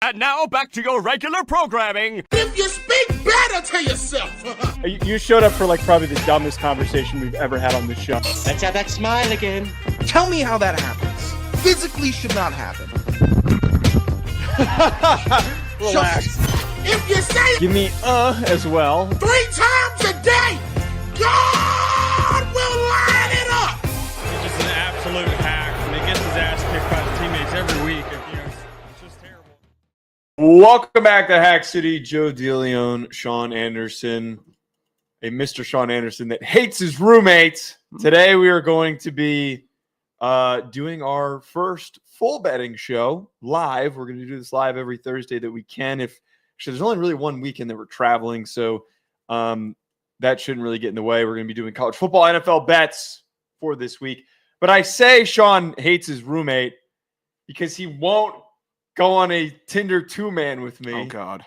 And now back to your regular programming. If you speak better to yourself. You showed up for probably the dumbest conversation we've ever had on this show. Let's have that smile again. Tell me how that happens. Physically should not happen. Relax. If you say Give me as well. 3 times a day, God will line it up. He's just an absolute hack, and he gets his ass kicked by the teammates every week. It's just terrible. Welcome back to Hack City. Joe DeLeone, Sean Anderson, a Mr. Sean Anderson that hates his roommates. Today we are going to be doing our first full betting show live. We're going to do this live every Thursday that we can. Actually, there's only really one weekend that we're traveling, so that shouldn't really get in the way. We're going to be doing college football, NFL bets for this week. But I say Sean hates his roommate because he won't go on a Tinder 2-man with me. Oh, God.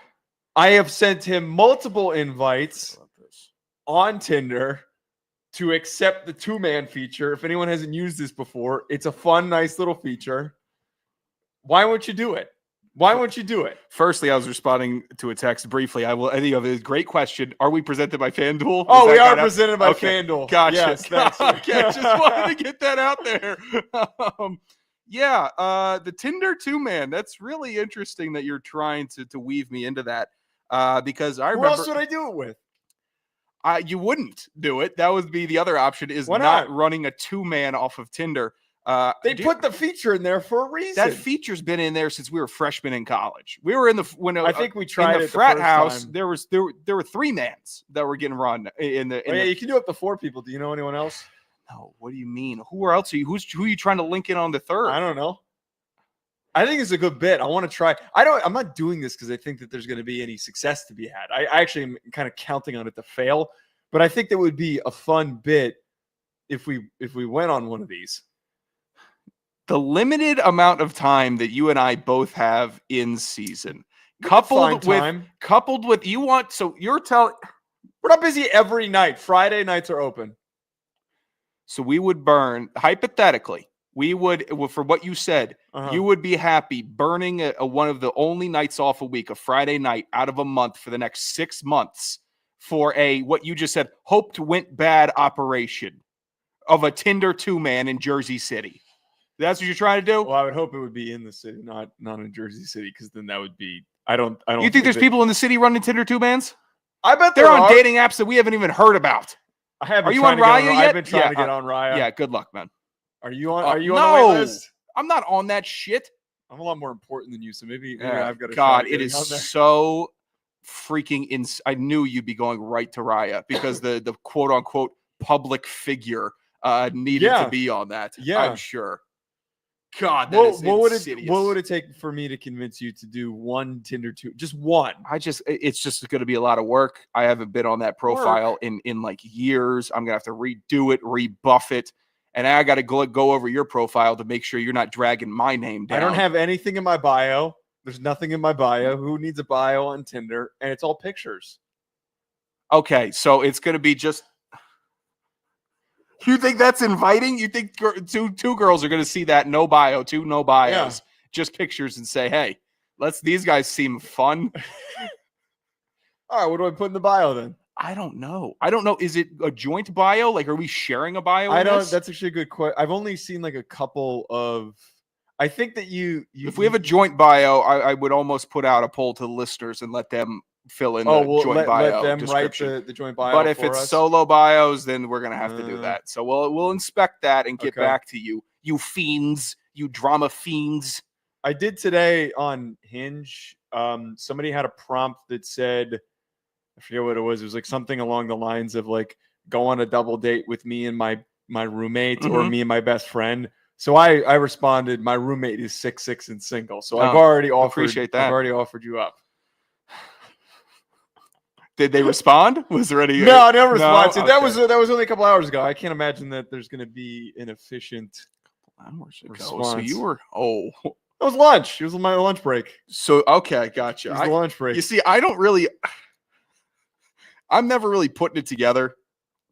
I have sent him multiple invites on Tinder to accept the 2-man feature. If anyone hasn't used this before, it's a fun, nice little feature. Why won't you do it? Why won't you do it? Firstly, I was responding to a text briefly. I think of it. Great question. Are we presented by FanDuel? Oh, we are presented by FanDuel. Gotcha. Yes, thanks. Okay, just wanted to get that out there. The Tinder 2-man. That's really interesting that you're trying to weave me into that. Because I remember. Who else would I do it with? You wouldn't do it. That would be the other option. Is Why not not? running a 2-man off of Tinder. They put the feature in there for a reason. That feature's been in there since we were freshmen in college. We were in the I think we tried in the it frat the first house. time. There were 3-mans that were getting run in the. You can do up to 4 people. Do you know anyone else? No, what do you mean? Who else are you? Who are you trying to link in on the third? I don't know. I think it's a good bit. I want to try. I'm not doing this because I think that there's going to be any success to be had. I actually am kind of counting on it to fail, but I think that would be a fun bit if we went on one of these. The limited amount of time that you and I both have in season, coupled with you want. So you're telling we're not busy every night. Friday nights are open. So we would burn, hypothetically, we would, for what you said, you would be happy burning one of the only nights off a week, a Friday night out of a month for the next 6 months for what you just said, hoped went bad operation of a Tinder 2-man in Jersey City. That's what you're trying to do? Well, I would hope it would be in the city, not in Jersey City, because then that would be, I don't. You think there's people in the city running Tinder 2-mans? I bet they're on dating apps that we haven't even heard about. Are you on Raya yet? I've been trying to get on Raya. Yeah, good luck, man. Are you on? Are you no, on the wait list? I'm not on that shit. I'm a lot more important than you, so maybe I've got a God, shot it is so freaking I knew you'd be going right to Raya because the quote unquote public figure needed to be on that. Yeah, I'm sure. God, what would it take for me to convince you to do one Tinder 2? Just one. It's just going to be a lot of work. I haven't been on that profile in like years. I'm gonna have to redo it, rebuff it, and I got to go over your profile to make sure you're not dragging my name down. I don't have anything in my bio. There's nothing in my bio. Who needs a bio on Tinder? And it's all pictures. Okay, so it's going to be just. You think that's inviting? You think two girls are going to see that no bio, 2 no bios, just pictures and say, "Hey, these guys seem fun." All right, what do I put in the bio then? I don't know. Is it a joint bio? Like, are we sharing a bio? That's actually a good question. I've only seen like a couple of. I think that if we have a joint bio, I would almost put out a poll to the listeners and let them fill in the joint bio. Let them description. write the joint bio. But if it's solo bios, then we're gonna have to do that. So we'll inspect that and get back to you. You fiends, you drama fiends. I did today on Hinge. Somebody had a prompt that said, I forget what it was. It was like something along the lines of like, go on a double date with me and my roommate or me and my best friend. So I responded, my roommate is 6'6" and single. So I've already offered. Appreciate that. I've already offered you up. Did they respond? Was there any? No, never responded. No? Okay. That was only a couple hours ago. I can't imagine that there's going to be an efficient response. So you were it was lunch. It was my lunch break. So okay, gotcha. It was the lunch break. You see, I'm never really putting it together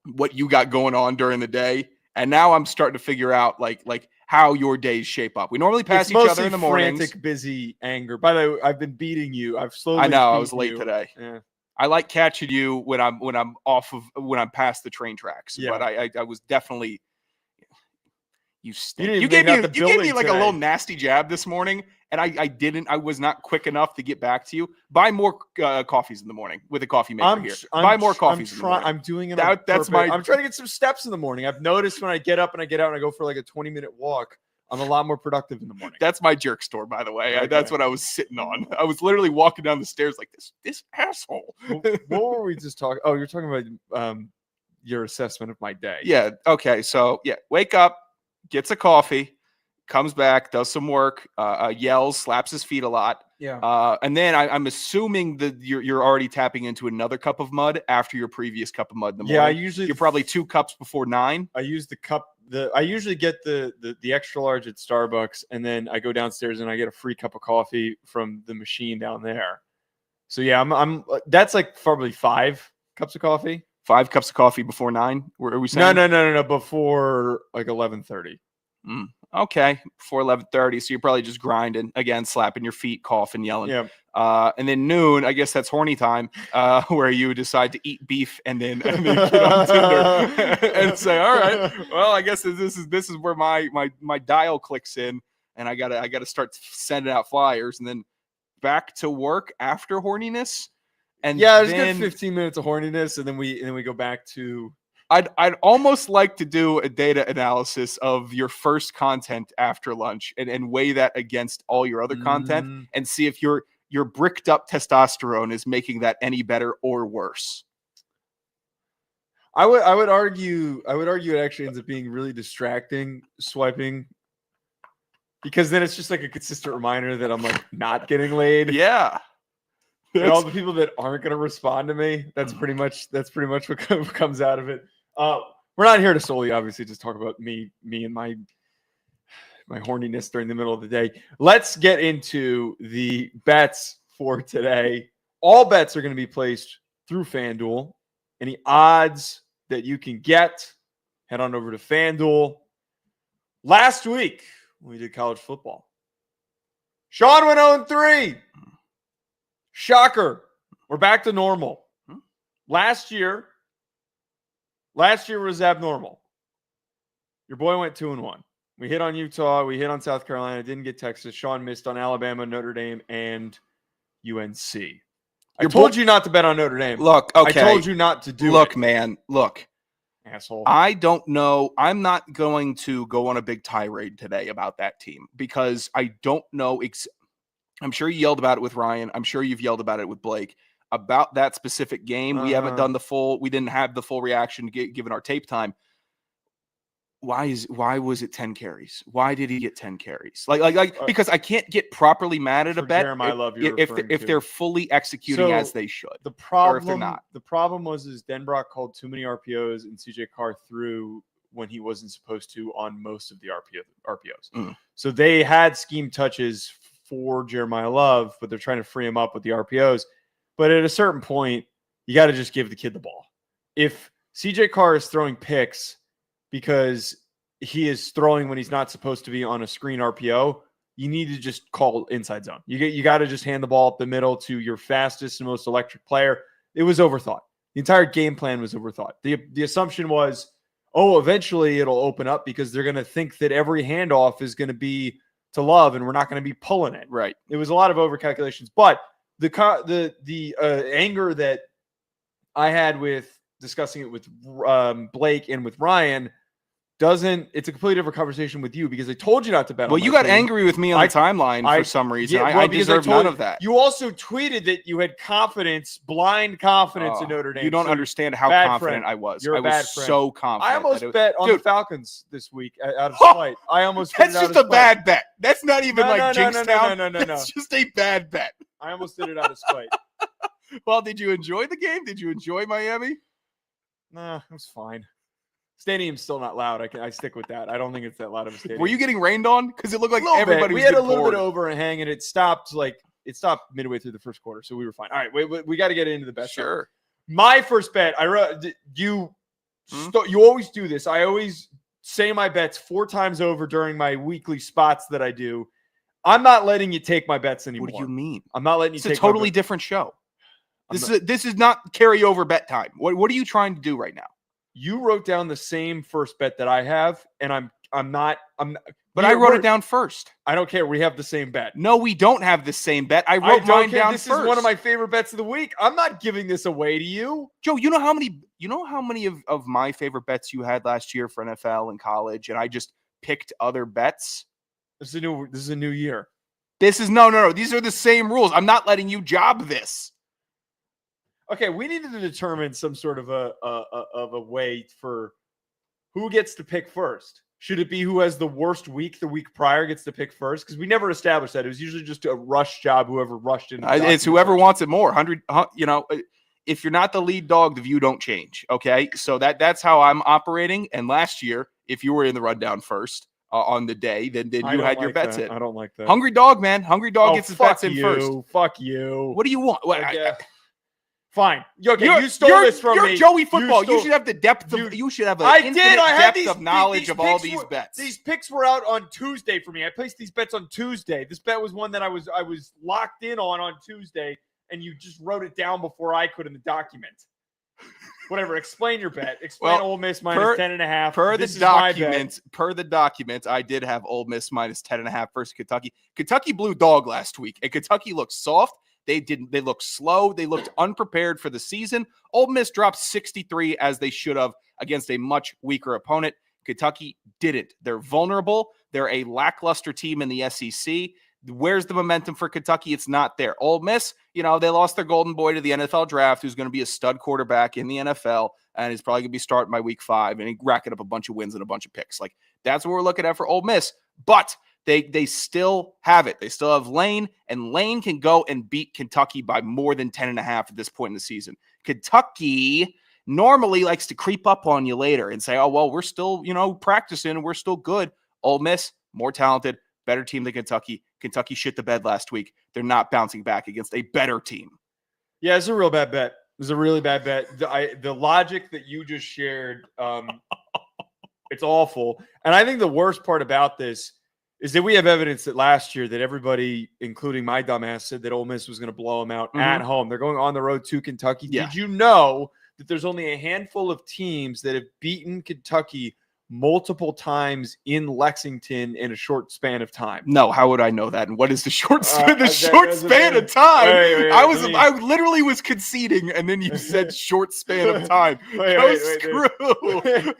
what you got going on during the day, and now I'm starting to figure out like how your days shape up. We normally pass each other in the mornings. Frantic, busy anger. By the way, I've been beating you. I've slowly. I know I was late today. Yeah. I like catching you when I'm past the train tracks. Yeah. But I was definitely. You You gave me building like today. a little nasty jab this morning, and I was not quick enough to get back to you. Buy more coffees in the morning with a coffee maker here. Buy more coffees in the morning. I'm doing it. I'm trying to get some steps in the morning. I've noticed when I get up and I get out and I go for like a 20-minute walk, I'm a lot more productive in the morning. That's my jerk store, by the way. Okay. That's what I was sitting on. I was literally walking down the stairs like this asshole. What were we just talking? Oh, you're talking about your assessment of my day. Yeah. Okay. So yeah, wake up, gets a coffee, comes back, does some work, yells, slaps his feet a lot. Yeah. And then I'm assuming that you're already tapping into another cup of mud after your previous cup of mud in the morning. Yeah, you're probably 2 cups before 9. I use the cup. I usually get the extra large at Starbucks, and then I go downstairs and I get a free cup of coffee from the machine down there. So yeah, I'm that's like probably 5 cups of coffee. 5 cups of coffee before 9. Are we saying? No. Before like 11:30. Okay, before 11:30. So you're probably just grinding again, slapping your feet, coughing, yelling. Yeah. And then noon, I guess that's horny time, where you decide to eat beef and then get on Tinder and say, "All right, well, I guess this is where my dial clicks in, and I gotta start sending out flyers, and then back to work after horniness." And yeah, there's then, good 15 minutes of horniness, and then we go back to. I'd almost like to do a data analysis of your first content after lunch and weigh that against all your other content and see if your bricked up testosterone is making that any better or worse. I would argue it actually ends up being really distracting swiping, because then it's just like a consistent reminder that I'm like not getting laid. Yeah. And all the people that aren't going to respond to me, that's pretty much what comes out of it. We're not here to solely, obviously, just talk about me and my horniness during the middle of the day. Let's get into the bets for today. All bets are going to be placed through FanDuel. Any odds that you can get, head on over to FanDuel. Last week, when we did college football, Sean went 0-3. Shocker. We're back to normal. Last year was abnormal. Your boy went 2-1. We hit on Utah. We hit on South Carolina. Didn't get Texas. Sean missed on Alabama, Notre Dame, and UNC. I told you not to bet on Notre Dame. Look, okay. I told you not to do it. Look, man. Look. Asshole. I don't know. I'm not going to go on a big tirade today about that team because I don't know. I'm sure you yelled about it with Ryan. I'm sure you've yelled about it with Blake. About that specific game, we haven't done we didn't have the full reaction given our tape time. Why was it 10 carries? Why did he get 10 carries? Because I can't get properly mad at a bet if they're fully executing as they should. The problem, or if they're not. The problem was Denbrock called too many RPOs and CJ Carr threw when he wasn't supposed to on most of the RPOs. So they had scheme touches for Jeremiah Love, but they're trying to free him up with the RPOs. But at a certain point, you got to just give the kid the ball. If CJ Carr is throwing picks because he is throwing when he's not supposed to be on a screen RPO, you need to just call inside zone. You got to just hand the ball up the middle to your fastest and most electric player. It was overthought. The entire game plan was overthought. The assumption was, eventually it'll open up because they're going to think that every handoff is going to be to Love and we're not going to be pulling it. Right. It was a lot of overcalculations, but the anger that I had with discussing it with Blake and with Ryan it's a completely different conversation with you because I told you not to bet. Well, you got angry with me on the timeline for some reason. I deserve none of that. You also tweeted that you had blind confidence in Notre Dame. You don't understand how confident I was. I was so confident. I almost bet on the Falcons this week out of spite. I almost. That's just a bad bet. That's not even Jinxtown. No. That's just a bad bet. I almost did it out of spite. Well, did you enjoy the game? Did you enjoy Miami? Nah, it was fine. Stadium's still not loud. I stick with that. I don't think it's that loud of a stadium. Were you getting rained on? Because it looked like everybody was We had a little bored. bit of overhang, and it stopped midway through the first quarter, so we were fine. All right, we got to get into the best. Sure. My first bet. You always do this. I always say my bets 4 times over during my weekly spots that I do. I'm not letting you take my bets anymore. What do you mean? I'm not letting you take It's a totally different show. This is not carryover bet time. What are you trying to do right now? You wrote down the same first bet that I have, and I'm not. But I wrote it down first. I don't care. We have the same bet. No, we don't have the same bet. I wrote mine down this first. Is one of my favorite bets of the week. I'm not giving this away to you. Joe, you know how many of my favorite bets you had last year for NFL and college, and I just picked other bets? This is a new year. This is no. These are the same rules. I'm not letting you job this. Okay, we needed to determine some sort of a way for who gets to pick first. Should it be who has the worst week the week prior gets to pick first? Because we never established that. It was usually just a rush job. Whoever rushed in. It's whoever wants it more. 100. If you're not the lead dog, the view don't change. Okay, so that's how I'm operating. And last year, if you were in the rundown first on the day, then you had your bets in. I don't like that. Hungry dog, man. Hungry dog gets his bets in first. Fuck you. What do you want? Fine. Okay, you stole this from me. You're Joey Football. You should have the depth of. You should have an depth of knowledge of all these bets. These picks were out on Tuesday for me. I placed these bets on Tuesday. This bet was one that I was locked in on Tuesday, and you just wrote it down before I could in the document. Whatever. Explain your bet. Explain Ole Miss minus 10.5. Per the document, I did have Ole Miss minus 10.5 versus Kentucky. Kentucky blew dog last week, and Kentucky looked soft. They looked slow. They looked unprepared for the season. Ole Miss dropped 63 as they should have against a much weaker opponent. Kentucky didn't. They're vulnerable. They're a lackluster team in the SEC. Where's the momentum for Kentucky? It's not there. Ole Miss, they lost their golden boy to the NFL draft, who's going to be a stud quarterback in the NFL, and he's probably going to be starting by week 5, and he's racking up a bunch of wins and a bunch of picks. Like, that's what we're looking at for Ole Miss. But they still have it. They still have Lane, and Lane can go and beat Kentucky by more than 10.5 at this point in the season. Kentucky normally likes to creep up on you later and say, oh, well, we're still, practicing and we're still good. Ole Miss, more talented, better team than Kentucky. Kentucky shit the bed last week. They're not bouncing back against a better team. Yeah, it's a real bad bet. It was a really bad bet. The logic that you just shared, it's awful. And I think the worst part about this is that we have evidence that last year that everybody, including my dumbass, said that Ole Miss was going to blow them out at home. They're going on the road to Kentucky. Yeah. Did you know that there's only a handful of teams that have beaten Kentucky multiple times in Lexington in a short span of time? No, how would I know that? And what is the short span of time? Wait, I literally was conceding, and then you said short span of time. Screw. Wait.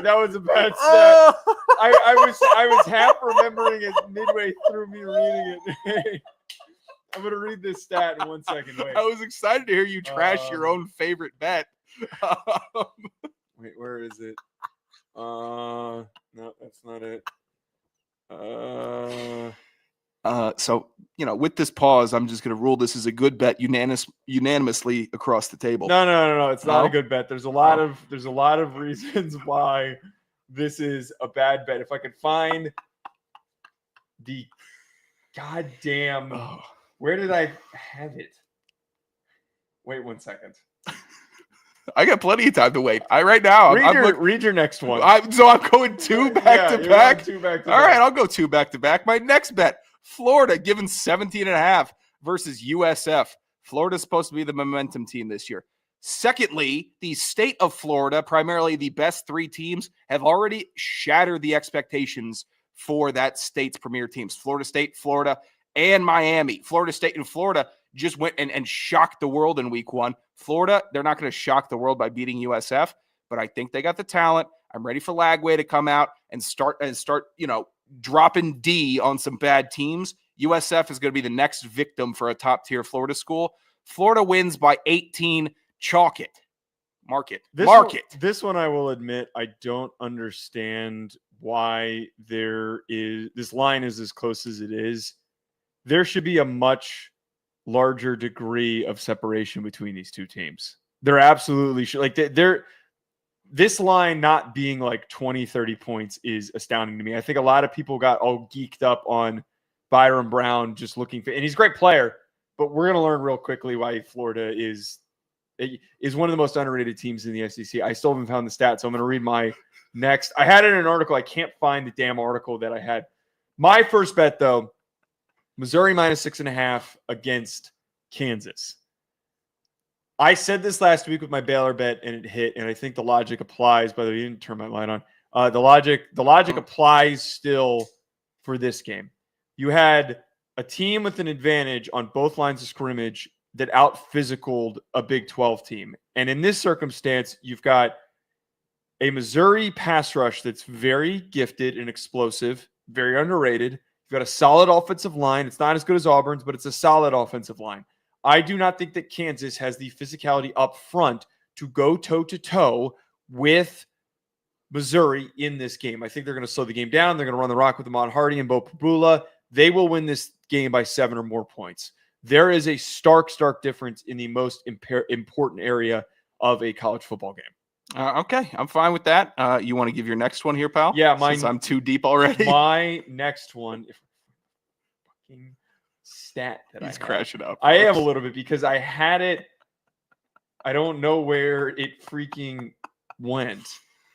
That was a bad stat. I was half remembering it midway through me reading it. I'm going to read this stat in 1 second. Wait. I was excited to hear you trash your own favorite bet. Wait, where is it? No, that's not it. So, with this pause, I'm just going to rule this as a good bet unanimously across the table. No. It's not a good bet. There's a lot of reasons why this is a bad bet. If I could find the goddamn, where did I have it? Wait 1 second. I got plenty of time to wait. Right now. Read your next one. So I'm going 2 back to back. 2 back to All back. right, I'll go 2 back to back. My next bet. Florida given 17.5 versus USF. Florida's supposed to be the momentum team this year. Secondly, the state of Florida, primarily the best 3 teams, have already shattered the expectations for that state's premier teams. Florida State, Florida, and Miami. Florida State and Florida just went and shocked the world in week 1. Florida, they're not going to shock the world by beating USF, but I think they got the talent. I'm ready for Lagway to come out and start, dropping D on some bad teams. USF is going to be the next victim for a top-tier Florida school. Florida wins by 18. Chalk it. Mark it. This one, I will admit, I don't understand why this line is as close as it is. There should be a much larger degree of separation between these two teams. They're absolutely this line not being like 20, 30 points is astounding to me. I think a lot of people got all geeked up on Byron Brown just looking for, and he's a great player, but we're going to learn real quickly why Florida is is one of the most underrated teams in the SEC. I still haven't found the stats, so I'm going to read my next. I had it in an article. I can't find the damn article that I had. My first bet, though, Missouri minus 6.5 against Kansas. I said this last week with my Baylor bet, and it hit, and I think the logic applies. By the way, you didn't turn my light on. The logic applies still for this game. You had a team with an advantage on both lines of scrimmage that out-physicaled a Big 12 team. And in this circumstance, you've got a Missouri pass rush that's very gifted and explosive, very underrated. You've got a solid offensive line. It's not as good as Auburn's, but it's a solid offensive line. I do not think that Kansas has the physicality up front to go toe-to-toe with Missouri in this game. I think they're going to slow the game down. They're going to run the rock with Ahmad Hardy and Bo Pabula. They will win this game by 7 or more points. There is a stark difference in the most important area of a college football game. Okay, I'm fine with that. You want to give your next one here, pal? Yeah, since I'm too deep already. My next one, if fucking stat that he's crashing up. I am a little bit because I had it. I don't know where it freaking went.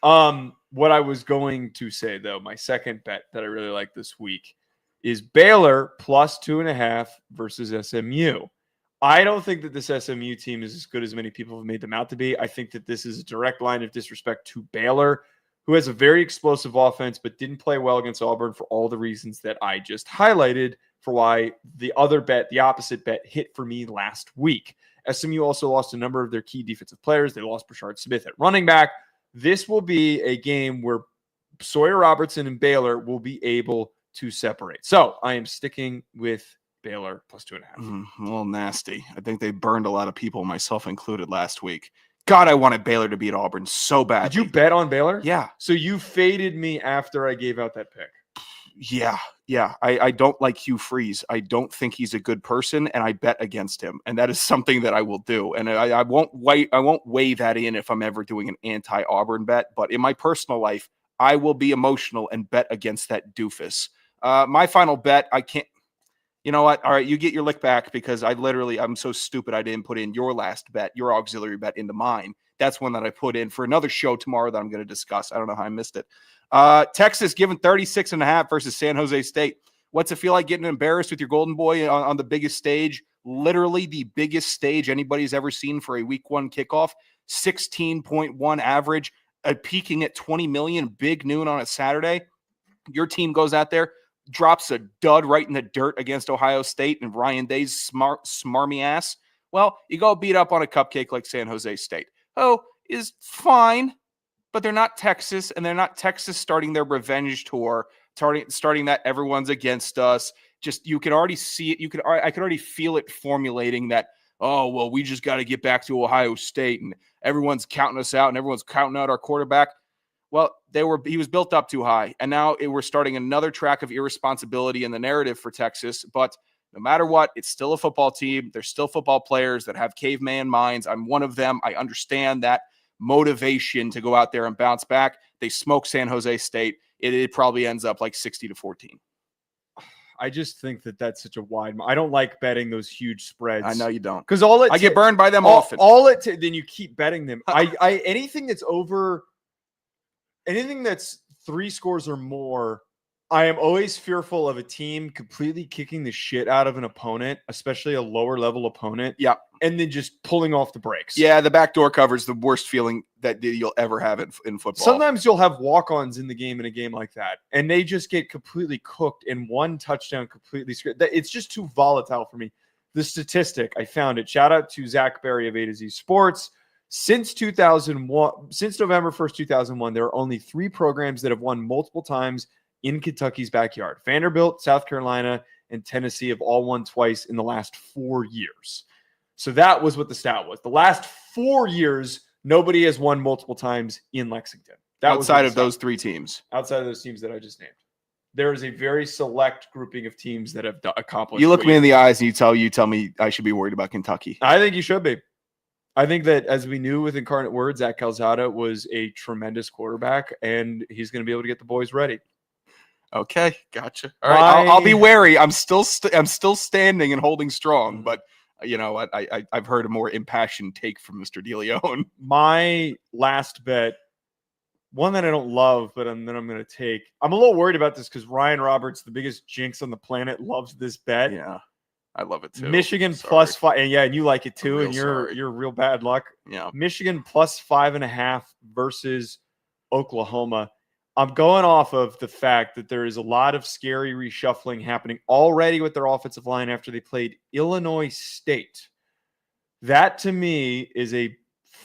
What I was going to say though, my second bet that I really like this week is Baylor plus 2.5 versus SMU. I don't think that this SMU team is as good as many people have made them out to be. I think that this is a direct line of disrespect to Baylor, who has a very explosive offense, but didn't play well against Auburn for all the reasons that I just highlighted for why the other bet, the opposite bet, hit for me last week. SMU also lost a number of their key defensive players. They lost Brashard Smith at running back. This will be a game where Sawyer Robertson and Baylor will be able to separate. So I am sticking with Baylor plus 2.5. A little nasty. I think they burned a lot of people, myself included, last week. God, I wanted Baylor to beat Auburn so bad. Did you bet on Baylor? Yeah. So you faded me after I gave out that pick. Yeah. I don't like Hugh Freeze. I don't think he's a good person, and I bet against him. And that is something that I will do. And I won't weigh that in if I'm ever doing an anti-Auburn bet. But in my personal life, I will be emotional and bet against that doofus. My final bet, I can't. You know what? All right, you get your lick back because I'm so stupid I didn't put in your last bet, your auxiliary bet into mine. That's one that I put in for another show tomorrow that I'm going to discuss. I don't know how I missed it. Texas given 36.5 versus San Jose State. What's it feel like getting embarrassed with your golden boy on the biggest stage? Literally the biggest stage anybody's ever seen for a week 1 kickoff. 16.1 average, peaking at 20 million, big noon on a Saturday. Your team goes out there, drops a dud right in the dirt against Ohio State and Ryan Day's smarmy ass. Well, you go beat up on a cupcake like San Jose State. Is fine, but they're not Texas, and they're not Texas starting their revenge tour, starting that everyone's against us. Just you can already see it. I could already feel it formulating that. Oh well, we just got to get back to Ohio State, and everyone's counting us out, and everyone's counting out our quarterback. Well, he was built up too high, and now we're starting another track of irresponsibility in the narrative for Texas. But no matter what, it's still a football team. There's still football players that have caveman minds. I'm one of them. I understand that motivation to go out there and bounce back. They smoke San Jose State. It probably ends up like 60-14. I just think that that's such a wide. I don't like betting those huge spreads. I know you don't, because I get burned by them often. Then you keep betting them. Anything that's over. Anything that's 3 scores or more, I am always fearful of a team completely kicking the shit out of an opponent, especially a lower level opponent. Yeah. And then just pulling off the brakes. Yeah, the backdoor cover is the worst feeling that you'll ever have in football. Sometimes you'll have walk-ons in a game like that, and they just get completely cooked in one touchdown completely. It's just too volatile for me. The statistic, I found it. Shout out to Zach Berry of A to Z Sports. Since 2001, since November 1st, 2001, there are only 3 programs that have won multiple times in Kentucky's backyard. Vanderbilt, South Carolina, and Tennessee have all won twice in the last 4 years. So that was what the stat was. The last 4 years, nobody has won multiple times in Lexington. Outside of those 3 teams. Outside of those teams that I just named. There is a very select grouping of teams that have accomplished. You look me in the eyes and you tell me I should be worried about Kentucky. I think you should be. I think that, as we knew with Incarnate Word, Zach Calzada was a tremendous quarterback, and he's going to be able to get the boys ready. Okay, gotcha. All right, I'll be wary. I'm still standing and holding strong, but I've heard a more impassioned take from Mr. DeLeone. My last bet, one that I don't love, but then I'm going to take. I'm a little worried about this because Ryan Roberts, the biggest jinx on the planet, loves this bet. Yeah, I love it too. Michigan Sorry. plus 5, and you like it too, real and sorry. you're real bad luck. Yeah. Michigan plus 5.5 versus Oklahoma. I'm going off of the fact that there is a lot of scary reshuffling happening already with their offensive line after they played Illinois State. That to me is a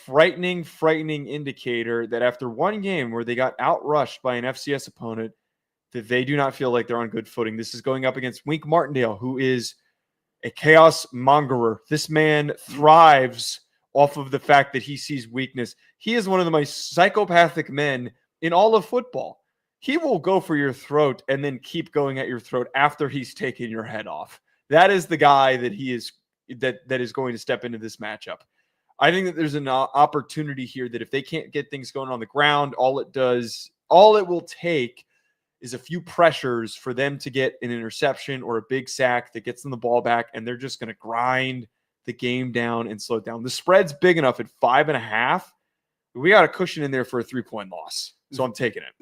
frightening indicator that after one game where they got outrushed by an FCS opponent, that they do not feel like they're on good footing. This is going up against Wink Martindale, who is a chaos mongerer. This man thrives off of the fact that he sees weakness. He is one of the most psychopathic men in all of football. He will go for your throat and then keep going at your throat after he's taken your head off. That is the guy that he is that is going to step into this matchup. I think that there's an opportunity here that if they can't get things going on the ground, all it will take is a few pressures for them to get an interception or a big sack that gets them the ball back, and they're just going to grind the game down and slow it down. The spread's big enough at 5.5. We got a cushion in there for a 3-point loss, so I'm taking it.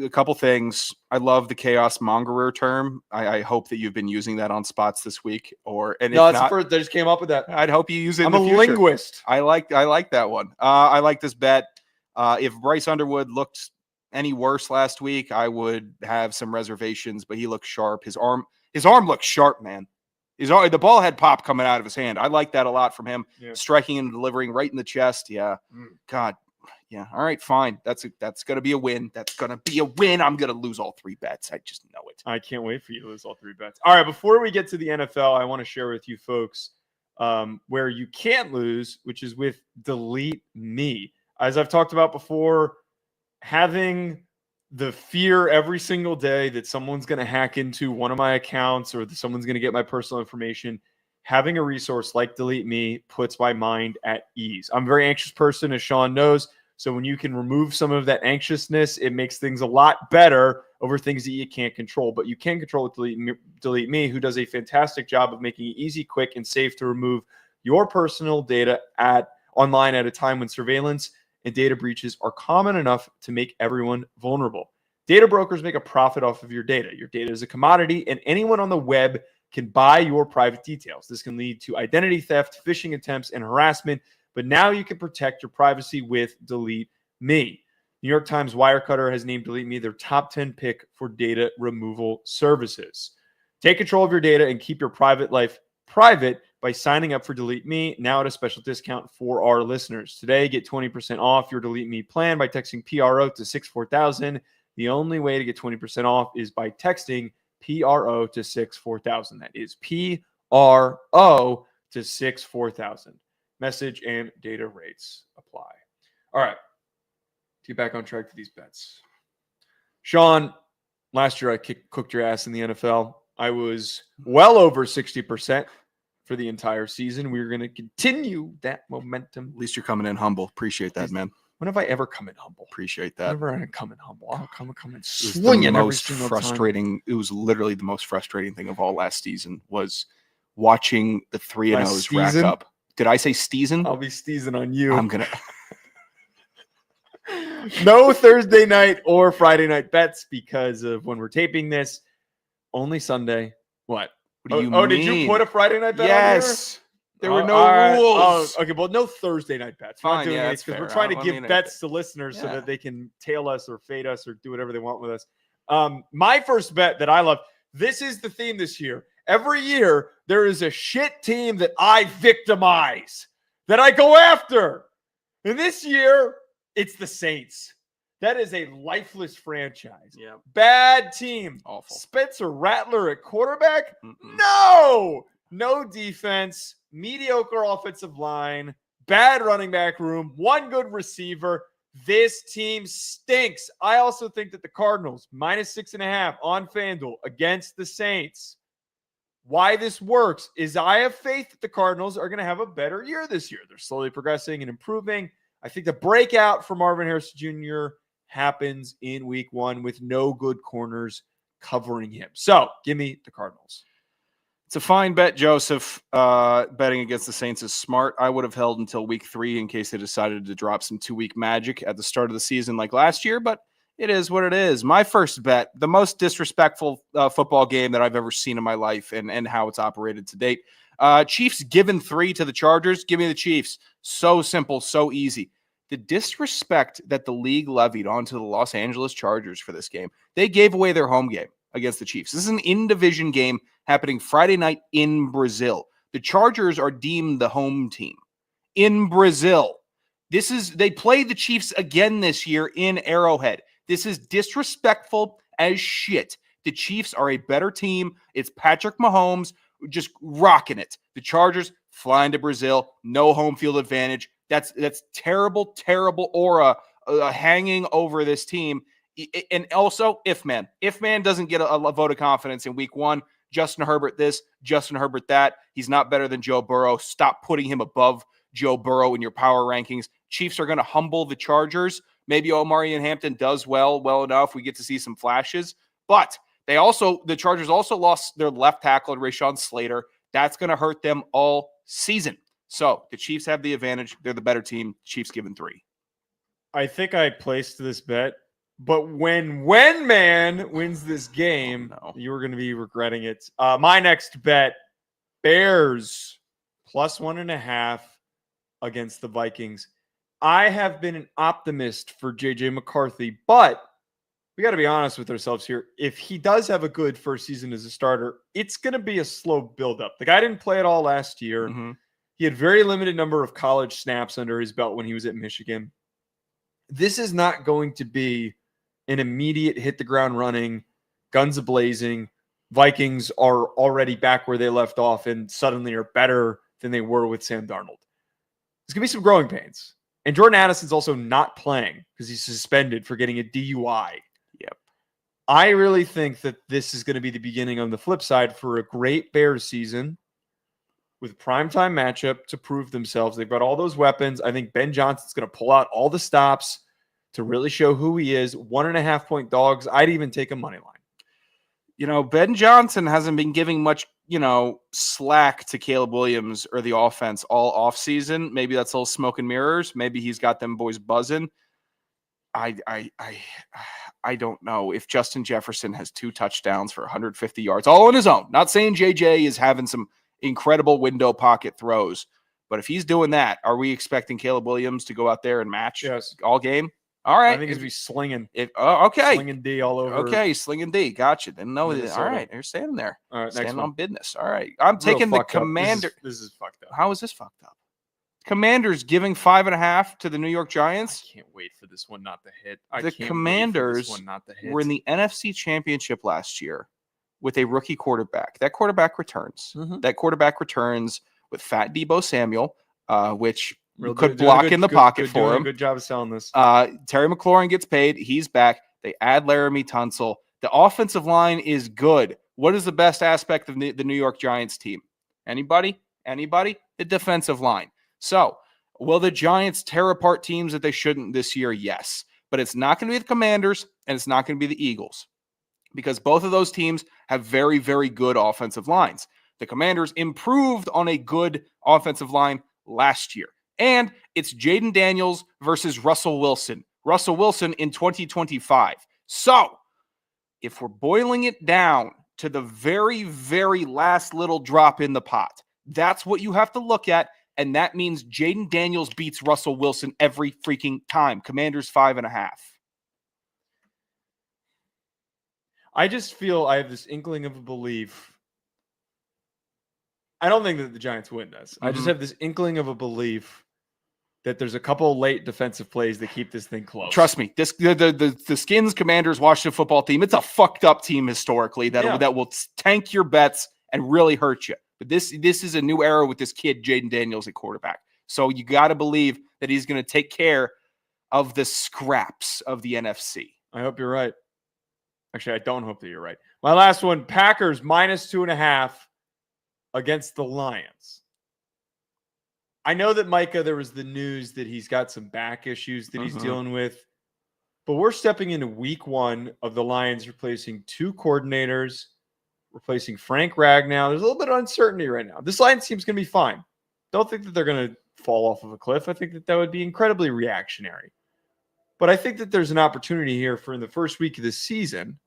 A couple things. I love the chaos mongerer term. I hope that you've been using that on spots this week. No, it's the first. They just came up with that. I'd hope you use it. I'm in the future. linguist. I like that one. I like this bet. If Bryce Underwood looked any worse last week, I would have some reservations. But he looked sharp. His arm looked sharp, man. The ball had pop coming out of his hand. I like that a lot from him. Yeah. Striking and delivering right in the chest. Yeah. God. Yeah. All right. Fine. That's going to be a win. That's going to be a win. I'm going to lose all 3 bets. I just know it. I can't wait for you to lose all 3 bets. All right. Before we get to the NFL, I want to share with you folks where you can't lose, which is with Delete Me. As I've talked about before, having the fear every single day that someone's going to hack into one of my accounts or that someone's going to get my personal information, having a resource like Delete Me puts my mind at ease. I'm a very anxious person, as Sean knows. So when you can remove some of that anxiousness, it makes things a lot better over things that you can't control. But you can control with Delete Me, who does a fantastic job of making it easy, quick, and safe to remove your personal data online at a time when surveillance and data breaches are common enough to make everyone vulnerable. Data brokers make a profit off of your data. Your data is a commodity, and anyone on the web can buy your private details. This can lead to identity theft, phishing attempts, and harassment. But now you can protect your privacy with Delete Me. New York Times Wirecutter has named Delete Me their top 10 pick for data removal services. Take control of your data and keep your private life private by signing up for Delete Me, now at a special discount for our listeners. Today, get 20% off your Delete Me plan by texting PRO to 64000. The only way to get 20% off is by texting PRO to 64000. That is PRO to 64000. Message and data rates apply. All right. To get back on track to these bets. Sean, last year I cooked your ass in the NFL. I was well over 60% for the entire season. We're going to continue that momentum. At least you're coming in humble. Appreciate that, man. When have I ever come in humble? Appreciate that. Whenever I come in humble, I'll come in swinging every single frustrating. time. It was literally the most frustrating thing of all last season was watching the 3-0s rack up. Did I say Steezen? I'll be Steezen on you. I'm going to. No Thursday night or Friday night bets because of when we're taping this. Only Sunday. What? What do you mean? Did you put a Friday night bet Yes. on here? There were no rules. Okay, well, no Thursday night bets. Fine, yeah, that's because fair. we're trying to give bets to listeners so Yeah. that they can tail us or fade us or do whatever they want with us. My first bet that I love, this is the theme this year. Every year, there is a shit team that I victimize, that I go after. And this year, it's the Saints. That is a lifeless franchise. Yeah. Bad team. Awful. Spencer Rattler at quarterback? Mm-mm. No defense. Mediocre offensive line. Bad running back room. One good receiver. This team stinks. I also think that the Cardinals, -6.5 on FanDuel against the Saints. Why this works is I have faith that the Cardinals are going to have a better year this year. They're slowly progressing and improving. I think the breakout for Marvin Harrison Jr. happens in week 1 with no good corners covering him. So give me the Cardinals. It's a fine bet, Joseph. Betting against the Saints is smart. I would have held until week 3 in case they decided to drop some 2-week magic at the start of the season like last year, but it is what it is. My first bet, the most disrespectful football game that I've ever seen in my life and how it's operated to date. Chiefs given 3 to the Chargers. Give me the Chiefs. So simple, so easy. The disrespect that the league levied onto the Los Angeles Chargers for this game, they gave away their home game against the Chiefs. This is an in-division game happening Friday night in Brazil. The Chargers are deemed the home team in Brazil. They play the Chiefs again this year in Arrowhead. This is disrespectful as shit. The Chiefs are a better team. It's Patrick Mahomes just rocking it. The Chargers flying to Brazil, no home field advantage. That's terrible, terrible aura hanging over this team. And also, if man doesn't get a vote of confidence in week 1, Justin Herbert this, Justin Herbert that. He's not better than Joe Burrow. Stop putting him above Joe Burrow in your power rankings. Chiefs are going to humble the Chargers. Maybe Omari and Hampton does well enough. We get to see some flashes. But the Chargers also lost their left tackle, Rashawn Slater. That's going to hurt them all season. So the Chiefs have the advantage. They're the better team. Chiefs given 3. I think I placed this bet, but when man wins this game, you are going to be regretting it. My next bet, Bears plus 1.5 against the Vikings. I have been an optimist for JJ McCarthy, but we got to be honest with ourselves here. If he does have a good first season as a starter, it's going to be a slow buildup. The guy didn't play at all last year. Mm-hmm. He had very limited number of college snaps under his belt when he was at Michigan. This is not going to be an immediate hit the ground running, guns a-blazing. Vikings are already back where they left off and suddenly are better than they were with Sam Darnold. There's going to be some growing pains. And Jordan Addison's also not playing because he's suspended for getting a DUI. Yep. I really think that this is going to be the beginning on the flip side for a great Bears season with a primetime matchup to prove themselves. They've got all those weapons. I think Ben Johnson's going to pull out all the stops to really show who he is. 1.5-point dogs. I'd even take a money line. You know, Ben Johnson hasn't been giving much, slack to Caleb Williams or the offense all offseason. Maybe that's a little smoke and mirrors. Maybe he's got them boys buzzing. I don't know if Justin Jefferson has 2 touchdowns for 150 yards, all on his own. Not saying JJ is having some incredible window pocket throws, but if he's doing that, are we expecting Caleb Williams to go out there and match all game? All right. I think he's going to be slinging. Okay. Slinging D all over. Okay, slinging D. Gotcha. Didn't know that. All right, you're standing there. All right, standing on business. All right. I'm taking the Commander. This is fucked up. How is this fucked up? Commanders giving 5.5 to the New York Giants. I can't wait for this one not to hit. The Commanders were in the NFC Championship last year with a rookie quarterback. That quarterback returns. Mm-hmm. That quarterback returns with Fat Deebo Samuel, which could block in the pocket for him. Good job of selling this. Terry McLaurin gets paid. He's back. They add Laramie Tunsil. The offensive line is good. What is the best aspect of the New York Giants team? Anybody? The defensive line. So, will the Giants tear apart teams that they shouldn't this year? Yes. But it's not going to be the Commanders, and it's not going to be the Eagles, because both of those teams have very, very good offensive lines. The Commanders improved on a good offensive line last year. And it's Jaden Daniels versus Russell Wilson. Russell Wilson in 2025. So, if we're boiling it down to the very, very last little drop in the pot, that's what you have to look at. And that means Jaden Daniels beats Russell Wilson every freaking time. Commanders 5.5. I just feel I have this inkling of a belief. I don't think that the Giants win this. Mm-hmm. I just have this inkling of a belief that there's a couple late defensive plays that keep this thing close. Trust me, the Skins Commanders Washington football team, it's a fucked up team historically that will tank your bets and really hurt you. But this is a new era with this kid, Jaden Daniels, at quarterback. So you got to believe that he's going to take care of the scraps of the NFC. I hope you're right. Actually, I don't hope that you're right. My last one, Packers minus 2.5 against the Lions. I know that Micah, there was the news that he's got some back issues that he's dealing with, but we're stepping into week 1 of the Lions replacing 2 coordinators replacing Frank Ragnow. There's a little bit of uncertainty right now. This Lions team's going to be fine. Don't think that they're going to fall off of a cliff. I think that would be incredibly reactionary. But I think that there's an opportunity here for in the first week of the season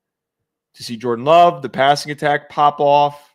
to see Jordan Love, the passing attack pop off,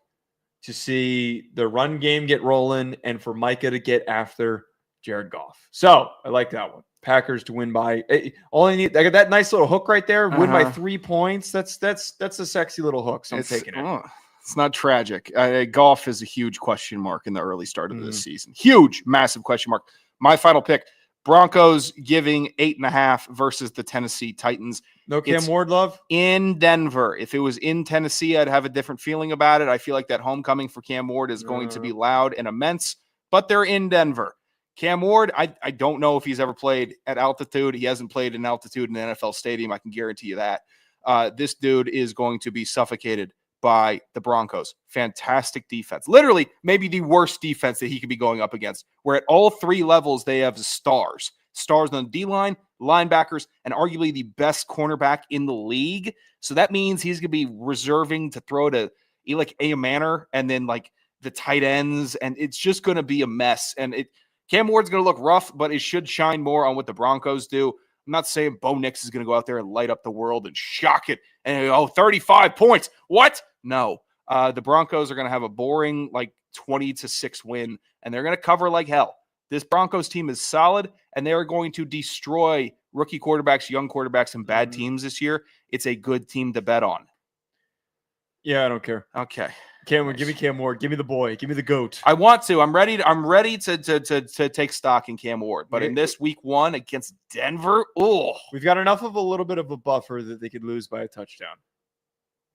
to see the run game get rolling, and for Micah to get after Jared Goff. So I like that one. Packers to win by all I need. I got that nice little hook right there. Win by 3 points. That's a sexy little hook. So I'm taking it. It's not tragic. Goff is a huge question mark in the early start of this season. Huge, massive question mark. My final pick: Broncos giving 8.5 versus the Tennessee Titans. No Cam Ward love in Denver. If it was in Tennessee, I'd have a different feeling about it. I feel like that homecoming for Cam Ward is going to be loud and immense, but they're in Denver. Cam Ward, I don't know if he's ever played at altitude. He hasn't played in altitude in an NFL stadium. I can guarantee you that. This dude is going to be suffocated by the Broncos. Fantastic defense. Literally, maybe the worst defense that he could be going up against, where at all 3 levels they have stars. Stars on the D-line, linebackers, and arguably the best cornerback in the league. So that means he's going to be reserving to throw to like A. Manor and then like the tight ends, and it's just going to be a mess. And Cam Ward's going to look rough, but it should shine more on what the Broncos do. I'm not saying Bo Nix is going to go out there and light up the world and shock it and 35 points. What? No. The Broncos are going to have a boring like 20-6 win, and they're going to cover like hell. This Broncos team is solid, and they are going to destroy rookie quarterbacks, young quarterbacks, and bad teams this year. It's a good team to bet on. Yeah, I don't care. Okay. Cam, give me Cam Ward. Give me the boy. Give me the GOAT. I want to. I'm ready to take stock in Cam Ward. But in this week 1 against Denver, we've got enough of a little bit of a buffer that they could lose by a touchdown.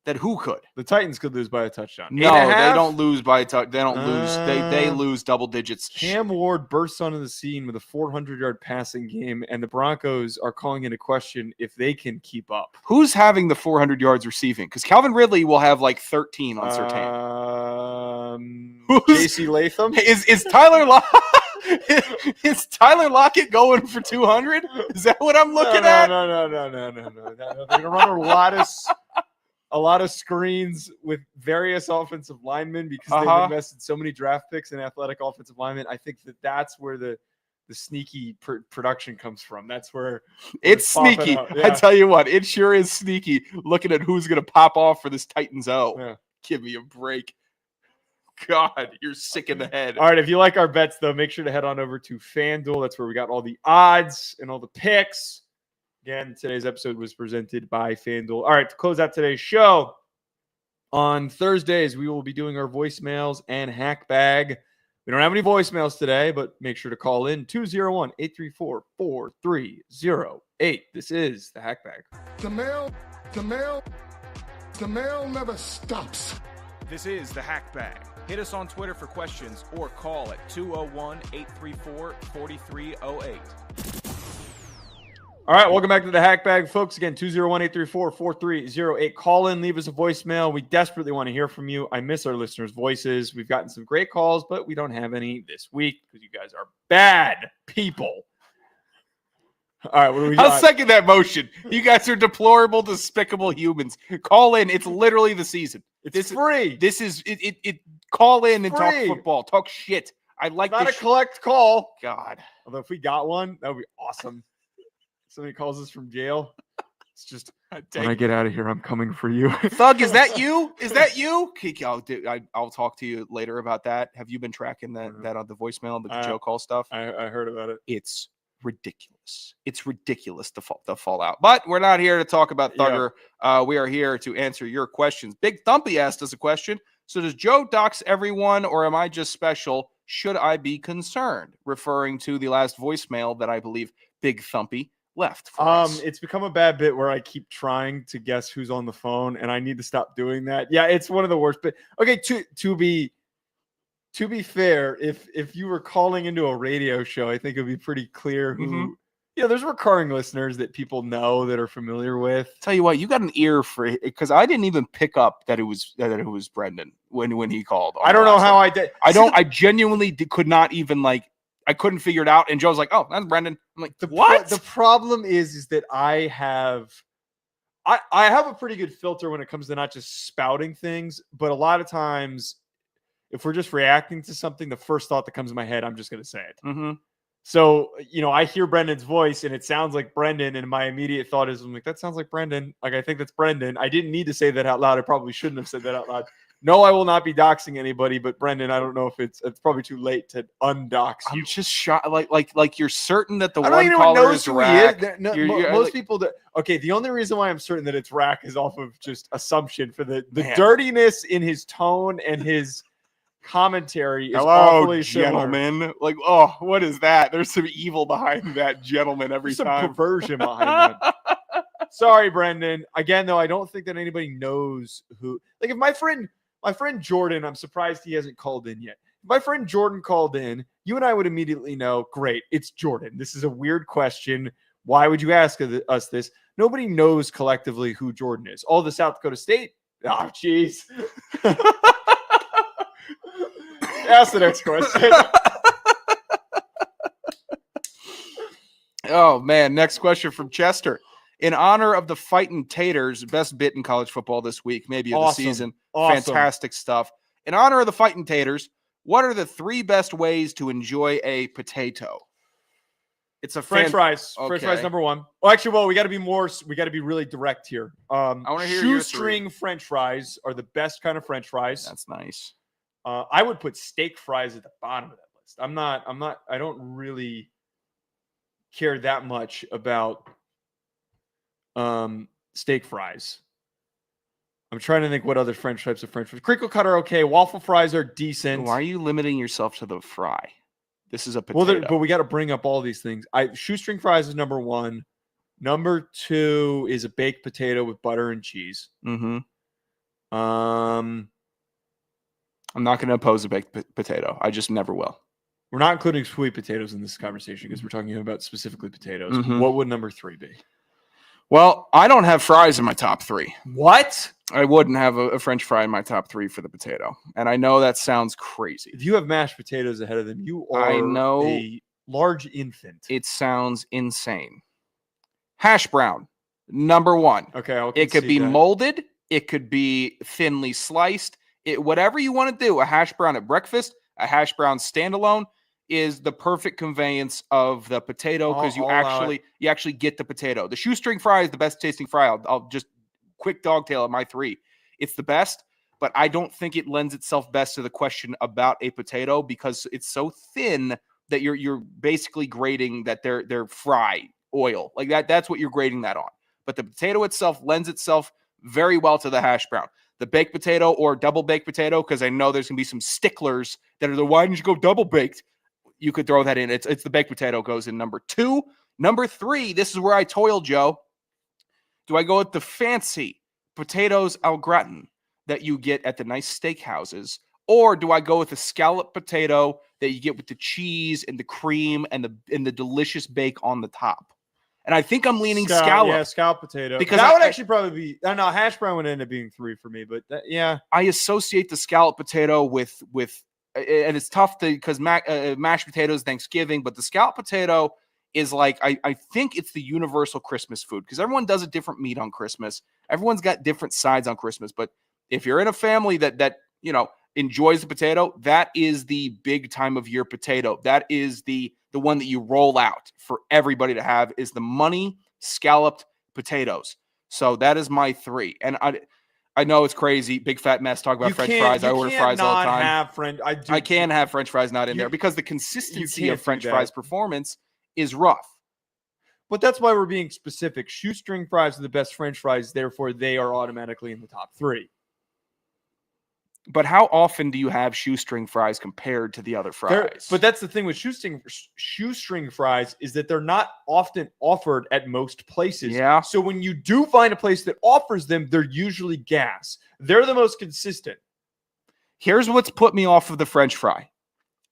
That who could? The Titans could lose by a touchdown. No, they don't lose by a touchdown. They don't lose. They lose double digits. Cam Ward bursts onto the scene with a 400-yard passing game, and the Broncos are calling into question if they can keep up. Who's having the 400 yards receiving? Because Calvin Ridley will have like 13 on Surtain. J.C. Latham? Is Tyler Is Tyler Lockett going for 200? Is that what I'm looking at? No. They're going to run a lot of screens with various offensive linemen because they've invested so many draft picks in athletic offensive linemen. I think that's where the sneaky production comes from. That's where it's sneaky. Yeah. I tell you what, it sure is sneaky looking at who's going to pop off for this Titans. Yeah. Give me a break. God, you're sick in the head. All right, if you like our bets, though, make sure to head on over to FanDuel. That's where we got all the odds and all the picks. Again, today's episode was presented by FanDuel. All right, to close out today's show, on Thursdays, we will be doing our voicemails and hack bag. We don't have any voicemails today, but make sure to call in 201-834-4308. This is the hack bag. The mail never stops. This is the hack bag. Hit us on Twitter for questions or call at 201-834-4308. All right, welcome back to the Hack Bag, folks. Again, 201-834-4308. Call in, leave us a voicemail. We desperately want to hear from you. I miss our listeners' voices. We've gotten some great calls, but we don't have any this week because you guys are bad people. All right, what do we got? I'll second that motion. You guys are deplorable, despicable humans. Call in. It's literally the season. It's free. This is it. Call in and talk football. Talk shit. I like not a collect call. God. Although if we got one, that would be awesome. Somebody calls us from jail. It's just, when I get out of here, I'm coming for you. Thug, is that you? Is that you? I'll talk to you later about that. Have you been tracking that on the voicemail, the Joe call stuff? I heard about it. It's ridiculous. It's ridiculous to fall out. But we're not here to talk about Thugger. Yeah. We are here to answer your questions. Big Thumpy asked us a question. So does Joe dox everyone, or am I just special? Should I be concerned? Referring to the last voicemail that I believe Big Thumpy left for us. It's become a bad bit where I keep trying to guess who's on the phone, and I need to stop doing that. Yeah, it's one of the worst. But okay, to be fair, if you were calling into a radio show, I think it would be pretty clear who. Yeah, there's recurring listeners that people know that are familiar with. Tell you what, you got an ear for it because I didn't even pick up that it was Brendan when he called. I don't know how I did. I genuinely could not even I couldn't figure it out. And Joe's like, "Oh, that's Brendan." I'm like, "What?" The problem is that I have I have a pretty good filter when it comes to not just spouting things, but a lot of times if we're just reacting to something, the first thought that comes in my head, I'm just going to say it. Mm-hmm. So, I hear Brendan's voice and it sounds like Brendan. And my immediate thought is, I'm like, that sounds like Brendan. Like, I think that's Brendan. I didn't need to say that out loud. I probably shouldn't have said that out loud. No, I will not be doxing anybody, but Brendan, I don't know if it's probably too late to undox you. I'm just shocked. Like you're certain that the I don't one even caller knows is who Rack. he is. No, You're most like, people that okay. The only reason why I'm certain that it's Rack is off of just assumption for the Man. dirtiness in his tone and his commentary is hello, awfully similar. gentlemen. Like, oh, what is that? There's some evil behind that gentleman every There's some time. perversion behind that. Sorry, Brendan. Again, though, I don't think that anybody knows who. Like, if my friend Jordan, I'm surprised he hasn't called in yet. If my friend Jordan called in, you and I would immediately know, great, it's Jordan. This is a weird question. Why would you ask us this? Nobody knows collectively who Jordan is. All the South Dakota State? Oh, jeez. Ask the next question. Oh, man. Next question from Chester. In honor of the Fightin' Taters, best bit in college football this week, maybe of the season. Awesome. Fantastic stuff. In honor of the Fightin' Taters, what are the 3 best ways to enjoy a potato? It's a French fries. Okay. French fries number 1. Oh, actually, well, we got to be really direct here. I want to hear your 3. Shoestring French fries are the best kind of French fries. That's nice. I would put steak fries at the bottom of that list. I don't really care that much about steak fries. I'm trying to think what other types of French fries. Crinkle cut are okay. Waffle fries are decent. Why are you limiting yourself to the fry? This is a potato. Well, but we got to bring up all these things. Shoestring fries is number 1. Number 2 is a baked potato with butter and cheese. Mm-hmm. I'm not going to oppose a baked potato. I just never will. We're not including sweet potatoes in this conversation because we're talking about specifically potatoes. Mm-hmm. What would number 3 be? Well, I don't have fries in my top 3. What? I wouldn't have a French fry in my top 3 for the potato. And I know that sounds crazy. If you have mashed potatoes ahead of them, you are a large infant. It sounds insane. Hash brown, number 1. Okay, it could be molded. It could be thinly sliced. Whatever you want to do, a hash brown at breakfast, a hash brown standalone is the perfect conveyance of the potato because you actually get the potato. The shoestring fry is the best tasting fry. I'll just quick dogtail at my 3. It's the best, but I don't think it lends itself best to the question about a potato because it's so thin that you're basically grading that they're fry oil. Like that's what you're grading that on. But the potato itself lends itself very well to the hash brown. The baked potato or double baked potato, because I know there's going to be some sticklers that are why didn't you go double baked? You could throw that in. It's the baked potato goes in number 2. Number 3, this is where I toil, Joe. Do I go with the fancy potatoes au gratin that you get at the nice steakhouses? Or do I go with the scallop potato that you get with the cheese and the cream and the delicious bake on the top? And I think I'm leaning scallop. Yeah, scallop potato. Because that would actually probably be. I don't know. Hash brown would end up being 3 for me, but yeah. I associate the scallop potato with, and it's tough because mashed potatoes Thanksgiving, but the scallop potato is like I think it's the universal Christmas food because everyone does a different meat on Christmas. Everyone's got different sides on Christmas, but if you're in a family that enjoys the potato, that is the big time of year potato. That is the one that you roll out for everybody to have is the money scalloped potatoes. So that is my 3. And I know it's crazy. Big fat mess. Talk about French fries. I order fries all the time. I can have French fries not in there because the consistency of French fries performance is rough. But that's why we're being specific. Shoestring fries are the best French fries. Therefore, they are automatically in the top 3. But how often do you have shoestring fries compared to the other fries? But that's the thing with shoestring fries is that they're not often offered at most places. Yeah. So when you do find a place that offers them, they're usually gas. They're the most consistent. Here's what's put me off of the French fry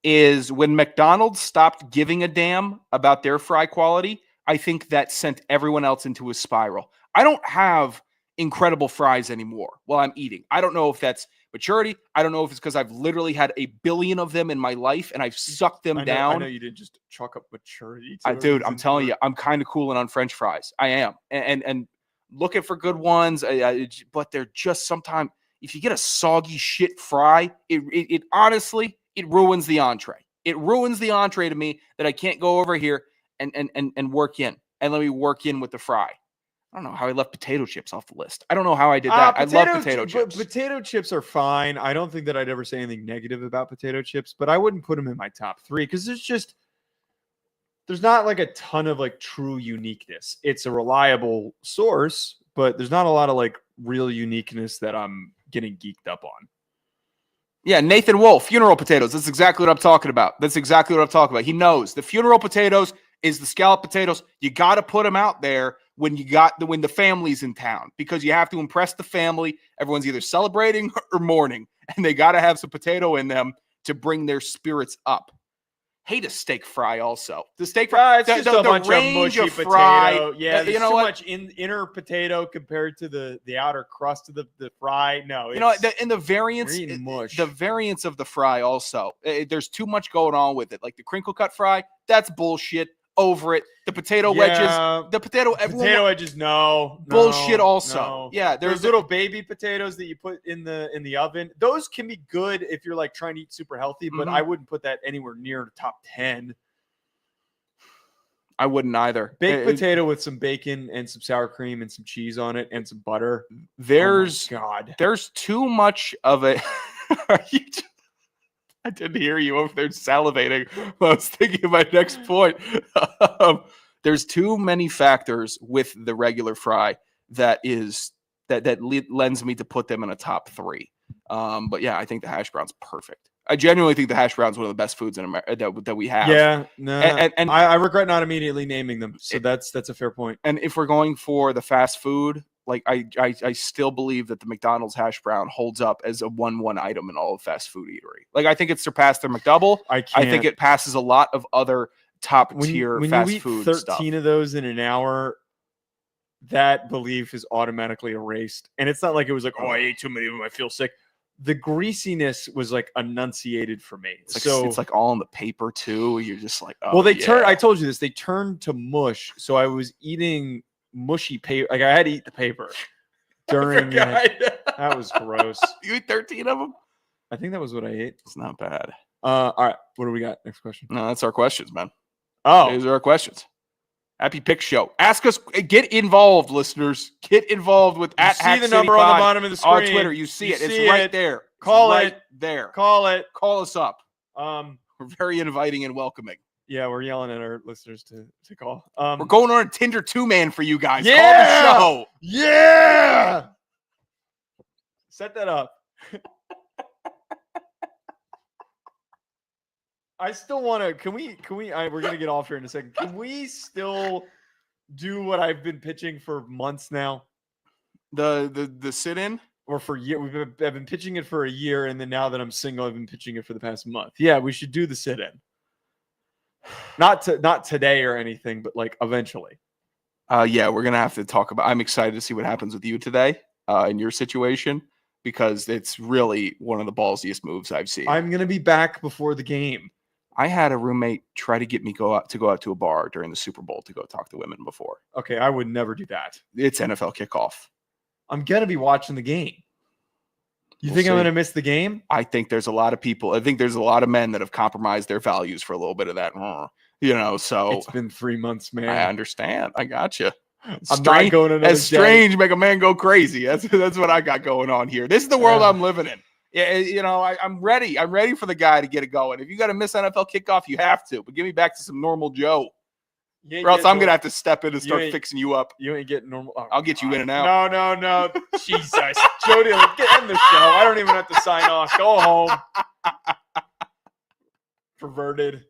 is when McDonald's stopped giving a damn about their fry quality, I think that sent everyone else into a spiral. I don't have incredible fries anymore while I'm eating. I don't know if that's maturity. I don't know if it's because I've literally had a billion of them in my life and I've sucked them down. I know you didn't just chalk up maturity. Dude, I'm telling you, I'm kind of cooling on French fries. I am. And looking for good ones, but they're just sometimes, if you get a soggy shit fry, it honestly, it ruins the entree. It ruins the entree to me that I can't go over here and work in. And let me work in with the fry. I don't know how I left potato chips off the list. I don't know how I did that. I love potato chips. Potato chips are fine. I don't think that I'd ever say anything negative about potato chips, but I wouldn't put them in my top 3 because there's not like a ton of like true uniqueness. It's a reliable source, but there's not a lot of like real uniqueness that I'm getting geeked up on. Yeah, Nathan Wolf, funeral potatoes. That's exactly what I'm talking about. He knows the funeral potatoes is the scallop potatoes. You got to put them out there when the family's in town because you have to impress the family. Everyone's either celebrating or mourning, and they got to have some potato in them to bring their spirits up. Hate a steak fry also. The steak fry, it's just a bunch of mushy potato. Yeah, there's too much inner potato compared to the outer crust of the fry. No, and the variance, the variance of the fry also. There's too much going on with it. Like the crinkle cut fry, that's bullshit. Over it. The potato wedges, potato wedges, no bullshit. Also, no. Yeah, there's little baby potatoes that you put in the oven. Those can be good if you're like trying to eat super healthy, but I wouldn't put that anywhere near the top 10. I wouldn't either. Baked potato with some bacon and some sour cream and some cheese on it and some butter. There's too much of it. I didn't hear you over there salivating. I was thinking of my next point. There's too many factors with the regular fry that lends me to put them in a top 3. But yeah, I think the hash brown's perfect. I genuinely think the hash brown's one of the best foods in America that we have. Yeah, no, and I regret not immediately naming them. So that's a fair point. And if we're going for the fast food, like I still believe that the McDonald's hash brown holds up as a 1-1 item in all of fast food eatery. Like I think it surpassed their McDouble. I think it passes a lot of other top tier fast food stuff. 13 of those in an hour, that belief is automatically erased. And it's not like it was like, oh, I ate too many of them, I feel sick. The greasiness was like enunciated for me. It's like all in the paper too. You're just like, oh, well, I told you this, they turned to mush. So I was eating mushy paper. Like I had to eat the paper during it. That was gross. You ate 13 of them? I think that was what I ate. It's not bad. All right. What do we got? Next question. No, that's our questions, man. Oh, these are our questions. Happy Pick Show. Ask us. Get involved, listeners. Get involved with at Hack the City number Pod on the bottom of the screen on Twitter. You see it. It's right there. Call it. Right there. Call it. Call us up. We're very inviting and welcoming. Yeah, we're yelling at our listeners to call. We're going on a Tinder 2-man for you guys. Yeah! Call the show. Yeah. Set that up. I still want to. Can we? We're gonna get off here in a second. Can we still do what I've been pitching for months now? The sit-in, or for year? I've been pitching it for a year, and then now that I'm single, I've been pitching it for the past month. Yeah, we should do the sit-in. Not today or anything, but like eventually. Yeah, we're gonna have to talk about. I'm excited to see what happens with you today in your situation because it's really one of the ballsiest moves I've seen. I'm gonna be back before the game. I had a roommate try to get me go out to a bar during the Super Bowl to go talk to women before. Okay, I would never do that. It's NFL kickoff. I'm gonna be watching the game. You think I'm gonna miss the game? I think there's a lot of people. I think there's a lot of men that have compromised their values for a little bit of that. So it's been 3 months, man. I understand. I got you. I'm not going another strange make a man go crazy. That's what I got going on here. This is the world I'm living in. Yeah, I'm ready. I'm ready for the guy to get it going. If you got to miss NFL kickoff, you have to. But give me back to some normal Joe. Or else I'm going to have to step in and start fixing you up. You ain't getting normal. Oh, I'll get you in and out. No. Jesus. Jody, get in the show. I don't even have to sign off. Go home. Perverted.